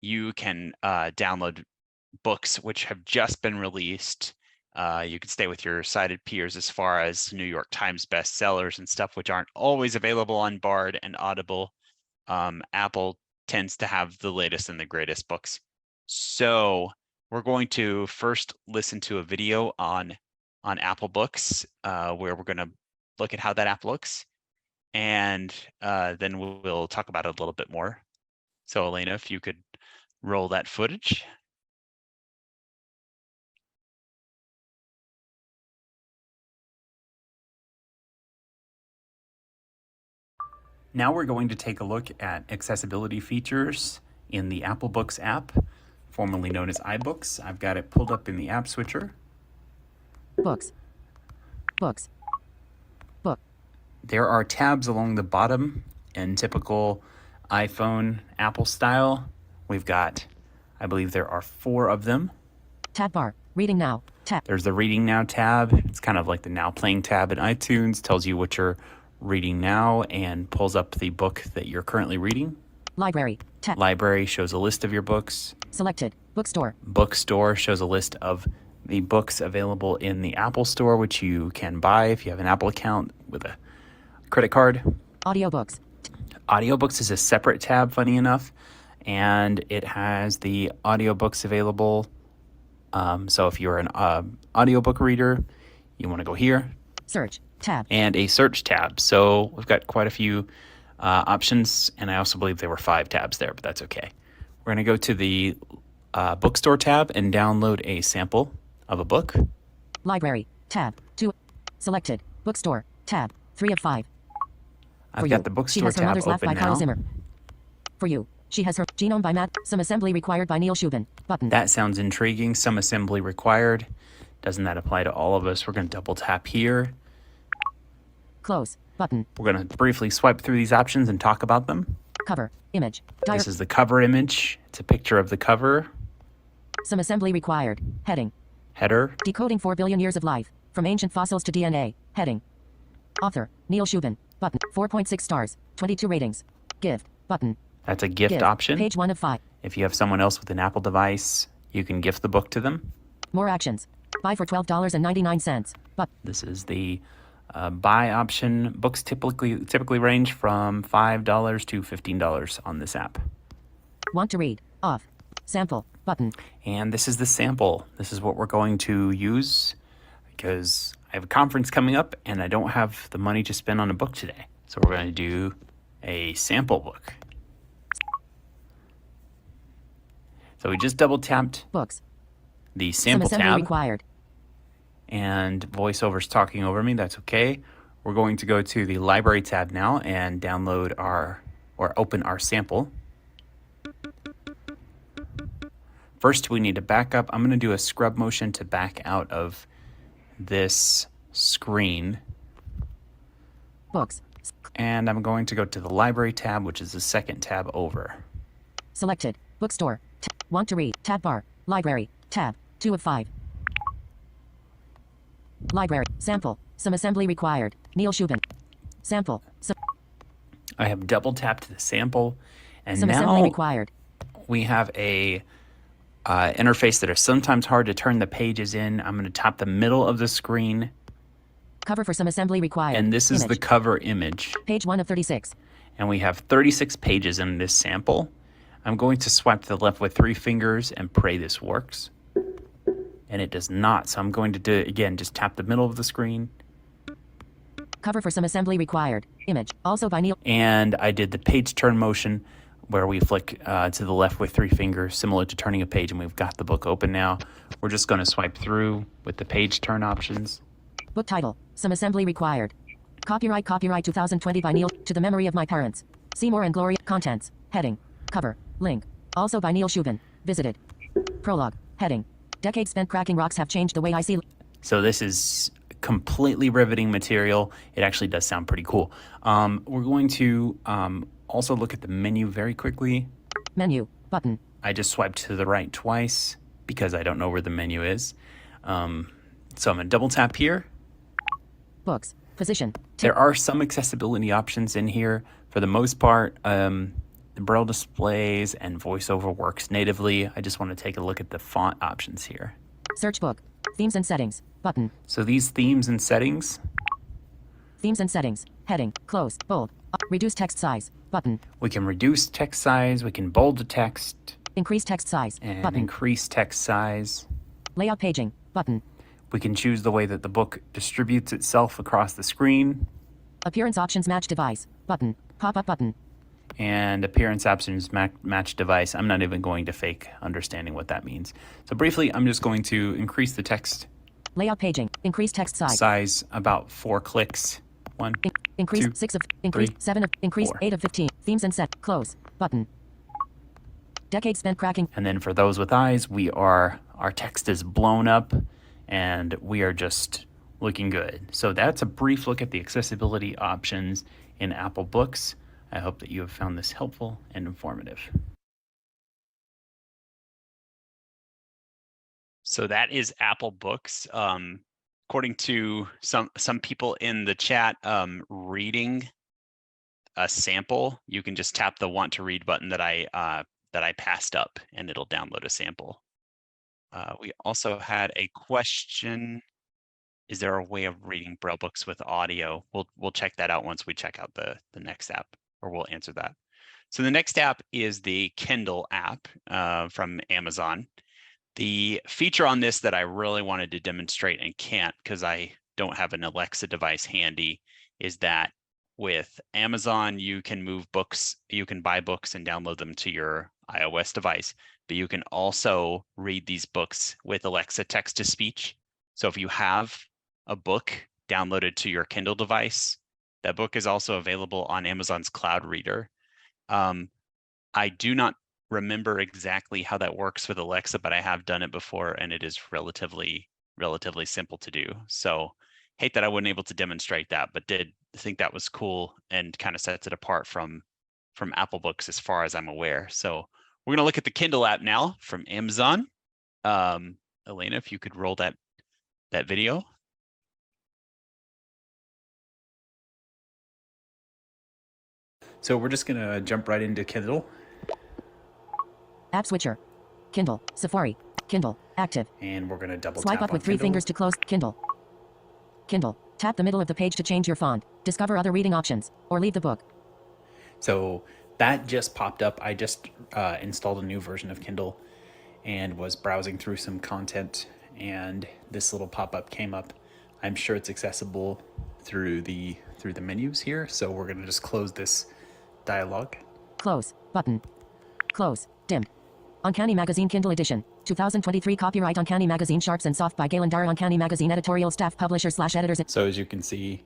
you can download books which have just been released. You can stay with your cited peers as far as New York Times bestsellers and stuff, which aren't always available on Bard and Audible. Apple tends to have the latest and the greatest books. So we're going to first listen to a video on Apple Books, where we're going to look at how that app looks, and then we'll talk about it a little bit more. So Elena, if you could roll that footage. Now we're going to take a look at accessibility features in the Apple Books app, formerly known as iBooks. I've got it pulled up in the app switcher. Books. Books. Book. There are tabs along the bottom in typical iPhone Apple style. We've got, I believe there are 4 of them. Tab bar. Reading now. Tab. There's the Reading Now tab. It's kind of like the Now Playing tab in iTunes. Tells you what you're reading now and pulls up the book that you're currently reading. Library. Tab. Library shows a list of your books. Selected. Bookstore. Bookstore shows a list of the books available in the Apple Store, which you can buy if you have an Apple account with a credit card. Audiobooks. Audiobooks is a separate tab, funny enough, and it has the audiobooks available. So if you're an audiobook reader, you want to go here. Search. Tab. And a search tab. So we've got quite a few options, and I also believe there were 5 tabs there, but that's okay. We're going to go to the bookstore tab and download a sample of a book. Library. Tab. 2. Selected. Bookstore. Tab. 3 of 5. I've got the She bookstore has her tab mother's laugh by open Carl now. Zimmer. For you. She has her genome by Matt. Some assembly required by Neil Shubin. Button. That sounds intriguing. Some assembly required. Doesn't that apply to all of us? We're going to double tap here. Close. Button. We're going to briefly swipe through these options and talk about them. Cover. Image. This is the cover image. It's a picture of the cover. Some assembly required. Heading. Header. Decoding 4 billion years of life. From ancient fossils to DNA. Heading. Author. Neil Shubin. Button. 4.6 stars. 22 ratings. Gift. Button. That's a gift option. Page 1 of 5. If you have someone else with an Apple device, you can gift the book to them. More actions. Buy for $12.99. But this is the buy option. Books typically range from $5 to $15 on this app. Want to read. Off. Sample. Button. And this is the sample. This is what we're going to use because I have a conference coming up and I don't have the money to spend on a book today. So we're going to do a sample book. So we just double tapped books. The sample Some assembly tab. Required. And VoiceOver's talking over me. That's okay. We're going to go to the library tab now and download or open our sample. First, we need to back up. I'm going to do a scrub motion to back out of this screen. Books. And I'm going to go to the library tab, which is the second tab over. Selected. Bookstore. Want to read. Tab bar. Library. Tab. 2 of 5. Library. Sample. Some assembly required. Neil Shubin. Sample. I have double tapped the sample. And some now assembly required. We have a interface that is sometimes hard to turn the pages in. I'm going to tap the middle of the screen. Cover for some assembly required. And this is the cover image. Page 1 of 36. And we have 36 pages in this sample. I'm going to swipe to the left with 3 fingers and pray this works. And it does not. So I'm going to do it again. Just tap the middle of the screen. Cover for some assembly required. Image. Also by Neil. And I did the page turn motion where we flick to the left with 3 fingers, similar to turning a page, and we've got the book open now. We're just going to swipe through with the page turn options. Book title. Some assembly required. Copyright 2020 by Neil. To the memory of my parents. Seymour and Gloria. Contents. Heading. Cover. Link. Also by Neil Shubin. Visited. Prologue. Heading. Decades spent cracking rocks have changed the way I see. So this is completely riveting material. It actually does sound pretty cool. We're going to also look at the menu very quickly. Menu. Button. I just swiped to the right twice because I don't know where the menu is. So I'm going to double tap here. Books. Position. There are some accessibility options in here. For the most part, the Braille displays and VoiceOver works natively. I just want to take a look at the font options here. Search book. Themes and settings. Button. So these themes and settings. Themes and settings. Heading. Close. Bold. Reduce text size. Button. We can reduce text size. We can bold the text. Increase text size. And button. Increase text size. Layout paging. Button. We can choose the way that the book distributes itself across the screen. Appearance options match device. Button. Pop-up button. And appearance options match device. I'm not even going to fake understanding what that means. So briefly, I'm just going to increase the text. Layout paging. Increase text size. Size about 4 clicks. 1, increase 2, 6 of. Increase 3, 7 of. Increase 4. 8 of 15. Themes and set. Close. Button. Decades spent cracking. And then for those with eyes, our text is blown up and we are just looking good. So that's a brief look at the accessibility options in Apple Books. I hope that you have found this helpful and informative. So that is Apple Books. According to some people in the chat, reading a sample, you can just tap the want to read button that I passed up and it'll download a sample. We also had a question. Is there a way of reading Braille books with audio? We'll check that out once we check out the next app, or we'll answer that. So the next app is the Kindle app from Amazon. The feature on this that I really wanted to demonstrate and can't because I don't have an Alexa device handy is that with Amazon, you can move books, you can buy books and download them to your iOS device, but you can also read these books with Alexa text-to-speech. So if you have a book downloaded to your Kindle device, That book is also available on Amazon's Cloud Reader. I do not remember exactly how that works with Alexa, but I have done it before, and it is relatively simple to do. So hate that I wasn't able to demonstrate that, but did think that was cool and kind of sets it apart from Apple Books as far as I'm aware. So we're going to look at the Kindle app now from Amazon. Elena, if you could roll that video. So we're just gonna jump right into Kindle. App switcher. Kindle. Safari. Kindle. Active. And we're gonna double Swipe tap up with on 3 Kindle. fingers to close. Kindle. Kindle. Tap the middle of the page to change your font. Discover other reading options. Or leave the book. So that just popped up. I just installed a new version of Kindle and was browsing through some content, and this little pop-up came up. I'm sure it's accessible through the menus here. So we're gonna just close this dialog. Close. Button. Close. Dim. Uncanny Magazine Kindle Edition. 2023 copyright Uncanny Magazine Sharps and Soft by Galen Dar. Uncanny Magazine editorial staff publisher/editors. So as you can see,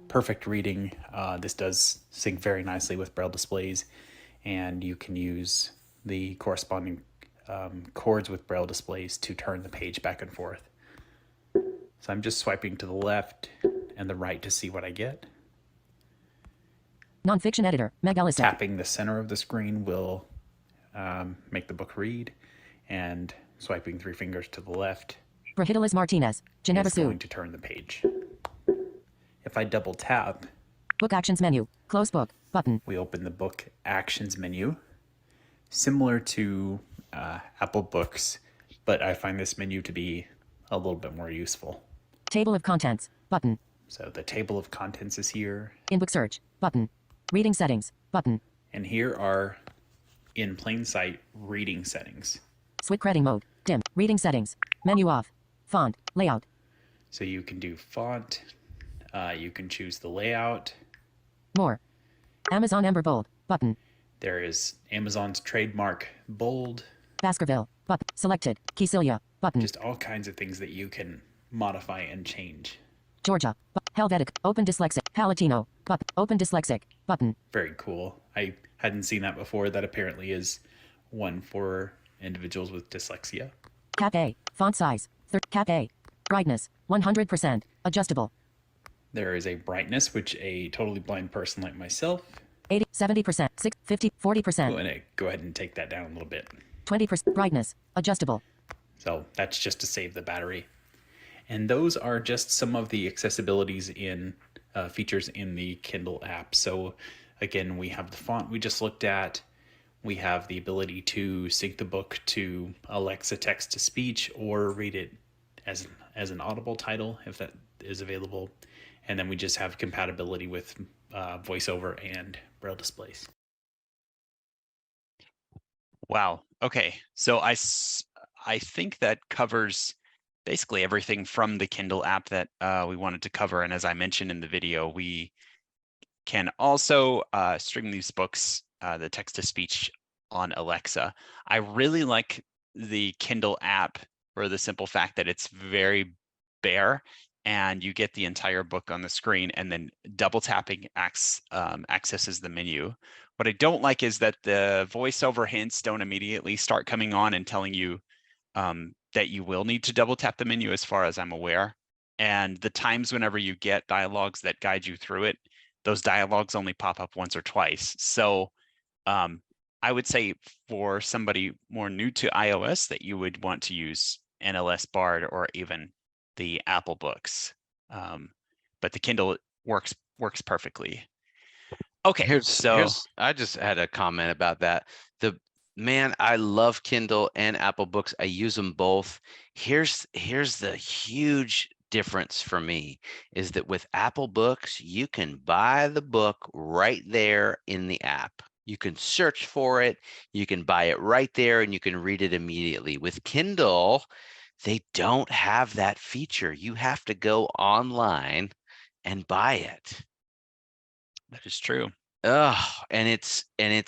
perfect reading. This does sync very nicely with Braille displays, and you can use the corresponding chords with Braille displays to turn the page back and forth. So I'm just swiping to the left and the right to see what I get. Nonfiction editor. Meg Ellis. Tapping the center of the screen will make the book read, and swiping 3 fingers to the left Brahidalis Martinez. Geneva is Sue. going to turn the page. If I double tap, Book actions menu. Close book. Button. we open the book actions menu, similar to Apple Books, but I find this menu to be a little bit more useful. Table of contents. Button. So the table of contents is here, In book search. Button. Reading settings. Button. and here are, in plain sight, reading settings. Switch reading mode. Dim. Reading settings. Menu off. Font. Layout. So you can do font, you can choose the layout. More. Amazon Ember Bold. Button. There is Amazon's trademark bold, Baskerville. Button. Selected. Keysilia. Button. just all kinds of things that you can modify and change. Georgia. Helvetic. Open dyslexic. Palatino. Button. Open dyslexic. Button. Very cool. I hadn't seen that before. That apparently is one for individuals with dyslexia. Cap A. Font size. Cap A. Brightness. 100%. Adjustable. There is a brightness, which a totally blind person like myself, 80. 70%. 60. 50. 40%. I'm going to go ahead and take that down a little bit. 20%. Brightness. Adjustable. So that's just to save the battery. And those are just some of the accessibilities in features in the Kindle app. So again, we have the font we just looked at. We have the ability to sync the book to Alexa text to speech or read it as an audible title if that is available. And then we just have compatibility with VoiceOver and Braille displays. Wow. Okay. So I think that covers basically everything from the Kindle app that we wanted to cover. And as I mentioned in the video, we can also stream these books, the text-to-speech on Alexa. I really like the Kindle app for the simple fact that it's very bare and you get the entire book on the screen, and then double tapping accesses the menu. What I don't like is that the voiceover hints don't immediately start coming on and telling you that you will need to double tap the menu, as far as I'm aware. And the times whenever you get dialogues that guide you through it, those dialogues only pop up once or twice. So I would say for somebody more new to iOS that you would want to use NLS Bard or even the Apple Books. But the Kindle works perfectly. Okay, I just had a comment about that. Man, I love Kindle and Apple Books. I use them both. Here's the huge difference for me is that with Apple Books, you can buy the book right there in the app. You can search for it, you can buy it right there, and you can read it immediately. With Kindle, they don't have that feature. You have to go online and buy it. that is true. Oh, and it's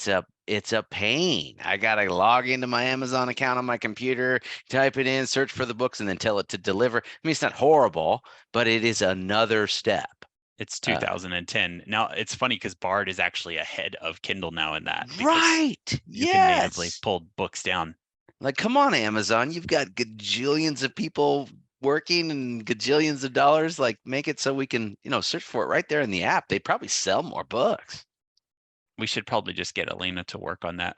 a pain. I gotta log into my Amazon account on my computer, type it in, search for the books, and then tell it to deliver. I mean, it's not horrible, but it is another step. It's 2010. Now it's funny because Bard is actually ahead of Kindle now in that because Right. you can natively Yes. pull books down. Like, come on, Amazon. You've got gajillions of people working and gajillions of dollars. Like, make it so we can, search for it right there in the app. They'd probably sell more books. We should probably just get Elena to work on that.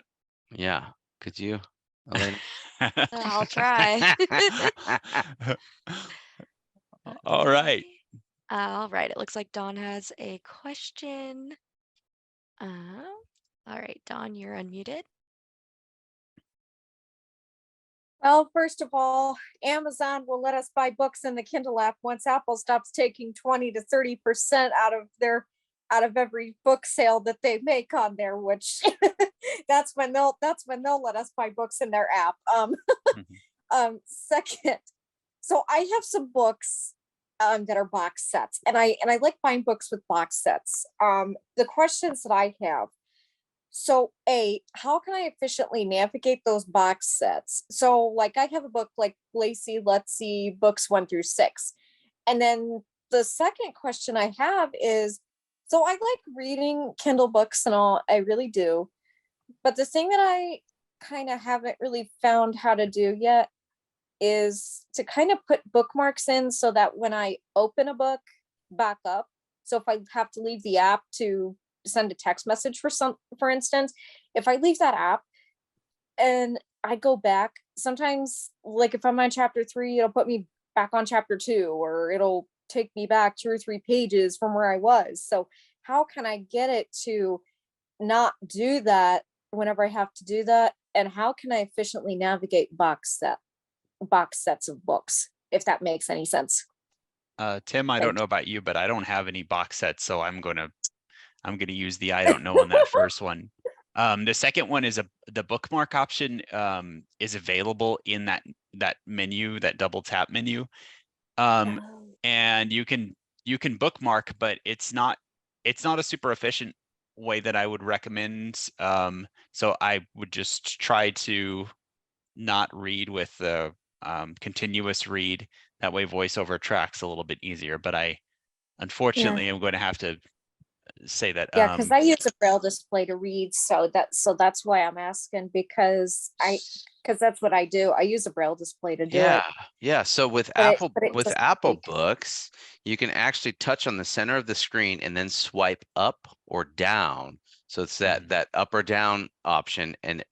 Yeah. Could you, Elena? I'll try. All right. All right. It looks like Dawn has a question. All right, Dawn, you're unmuted. Well, first of all, Amazon will let us buy books in the Kindle app once Apple stops taking 20 to 30% out of every book sale that they make on there, which that's when they'll let us buy books in their app. Second, so I have some books that are box sets, and I like buying books with box sets. The questions that I have. So how can I efficiently navigate those box sets? So like I have a book like Lacey Let's See books 1 through 6. And then the second question I have is, so I like reading Kindle books and all, I really do. But the thing that I kind of haven't really found how to do yet is to kind of put bookmarks in so that when I open a book back up, so if I have to leave the app to send a text message for instance, if I leave that app and I go back, sometimes like if I'm on chapter 3, it'll put me back on chapter 2, or it'll take me back 2 or 3 pages from where I was. So how can I get it to not do that whenever I have to do that? And how can I efficiently navigate box sets of books, if that makes any sense? Tim, I don't know about you, but I don't have any box sets, so I'm gonna use the I don't know on that first one. The second one is the bookmark option is available in that menu, that double tap menu. And you can bookmark, but it's not a super efficient way that I would recommend. So I would just try to not read with the continuous read. That way voiceover tracks a little bit easier, but I unfortunately am going to have to say that. Yeah, because I use a braille display to read, so that's why I'm asking, because that's what I do. I use a braille display to do it. Yeah. So with But Apple Books, you can actually touch on the center of the screen and then swipe up or down. So it's that up or down option, and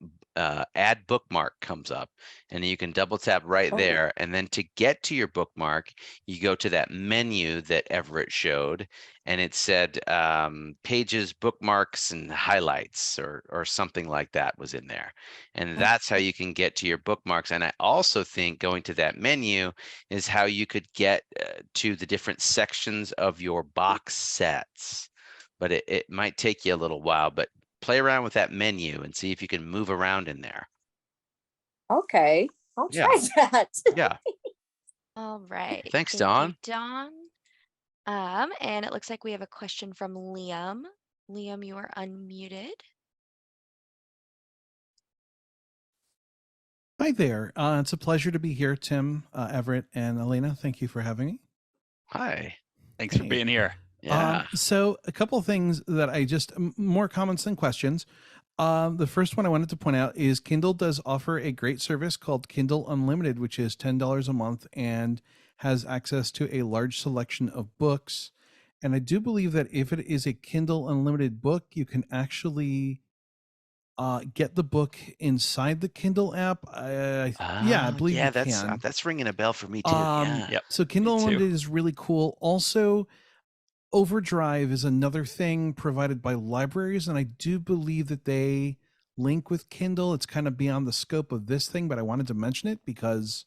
add bookmark comes up, and you can double tap right there. And then to get to your bookmark, you go to that menu that Everett showed, and it said pages, bookmarks, and highlights, or something like that was in there. And that's how you can get to your bookmarks. And I also think going to that menu is how you could get to the different sections of your box sets. But it might take you a little while, but play around with that menu and see if you can move around in there. Okay, I'll try that. Yeah. All right. Thanks, Thank Dawn. you, Dawn. And it looks like we have a question from Liam. Liam, you are unmuted. Hi there. It's a pleasure to be here, Tim, Everett, and Elena. Thank you for having me. Hi. Thanks for being here. Yeah. So a couple of things that I just more comments than questions. The first one I wanted to point out is Kindle does offer a great service called Kindle Unlimited, which is $10 a month and has access to a large selection of books. And I do believe that if it is a Kindle Unlimited book, you can actually get the book inside the Kindle app. I believe you can. That's ringing a bell for me too. So Kindle Unlimited is really cool. Also, Overdrive is another thing provided by libraries, and I do believe that they link with Kindle. It's kind of beyond the scope of this thing, but I wanted to mention it because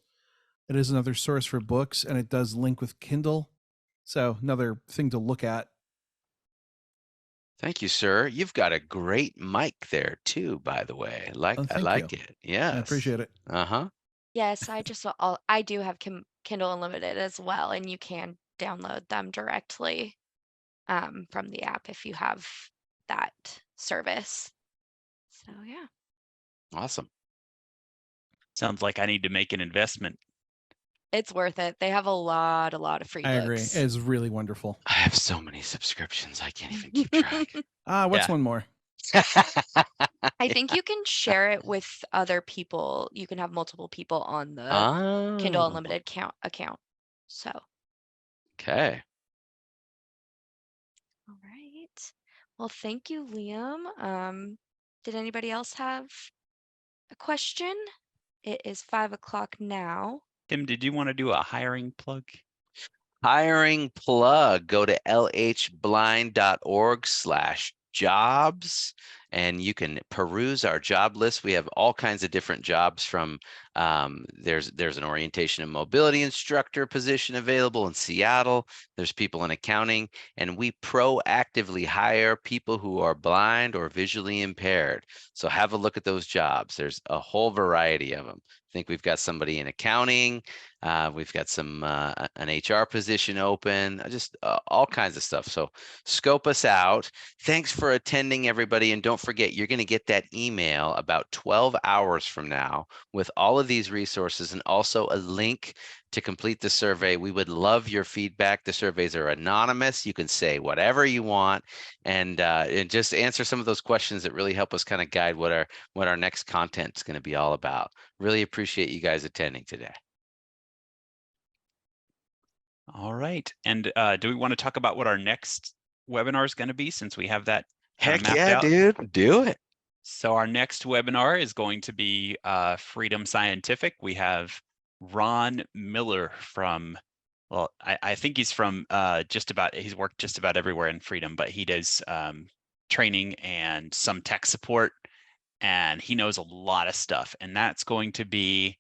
it is another source for books, and it does link with Kindle. So another thing to look at. Thank you, sir. You've got a great mic there too, by the way. I like it. Yeah, I appreciate it. Yes, I do have Kindle Unlimited as well, and you can download them directly from the app if you have that service. So yeah. Awesome. Sounds like I need to make an investment. It's worth it. They have a lot of free I agree. books. It's really wonderful. I have so many subscriptions, I can't even keep track. What's Yeah. one more? I think you can share it with other people. You can have multiple people on the Kindle Oh, Unlimited account. So, okay. all right. Well, thank you, Liam. Did anybody else have a question? It is 5 o'clock now. Tim, did you want to do a hiring plug? Hiring plug. Go to lhblind.org/jobs and you can peruse our job list. We have all kinds of different jobs from there's an orientation and mobility instructor position available in Seattle. There's people in accounting, and we proactively hire people who are blind or visually impaired. So have a look at those jobs. There's a whole variety of them. I think we've got somebody in accounting. We've got some an HR position open, just all kinds of stuff. So scope us out. Thanks for attending, everybody. And don't forget, you're going to get that email about 12 hours from now with all of these resources and also a link to complete the survey. We would love your feedback. The surveys are anonymous. You can say whatever you want and just answer some of those questions that really help us kind of guide what our next content is going to be all about. Really appreciate you guys attending today. All right. And do we want to talk about what our next webinar is going to be, since we have that kind of Heck mapped yeah, out? dude. Do it. So our next webinar is going to be Freedom Scientific. We have Ron Miller from, well, I think he's from he's worked just about everywhere in Freedom, but he does training and some tech support, and he knows a lot of stuff. And that's going to be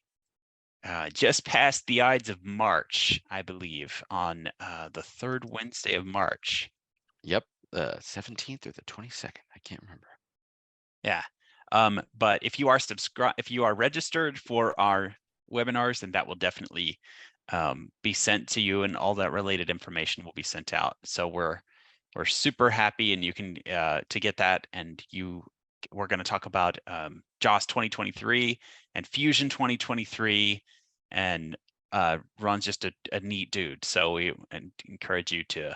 just past the Ides of March, I believe, on the third Wednesday of March. Yep, the 17th or the 22nd. I can't remember. Yeah. But if you are registered for our webinars, then that will definitely be sent to you, and all that related information will be sent out. So we're super happy, and you can to get that. And we're going to talk about JOS 2023 and Fusion 2023, and Ron's just a neat dude. So we encourage you to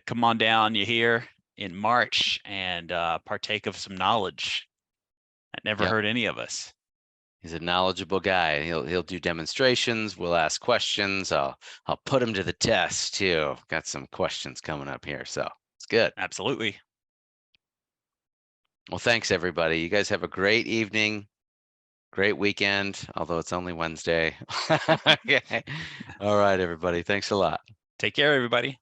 come on down. You hear, in March, and partake of some knowledge that never hurt any of us. He's a knowledgeable guy. He'll do demonstrations. We'll ask questions. I'll put him to the test too. Got some questions coming up here, so it's good. Absolutely. Well, thanks everybody. You guys have a great evening, great weekend, although it's only Wednesday. Okay. All right, everybody. Thanks a lot. Take care, everybody.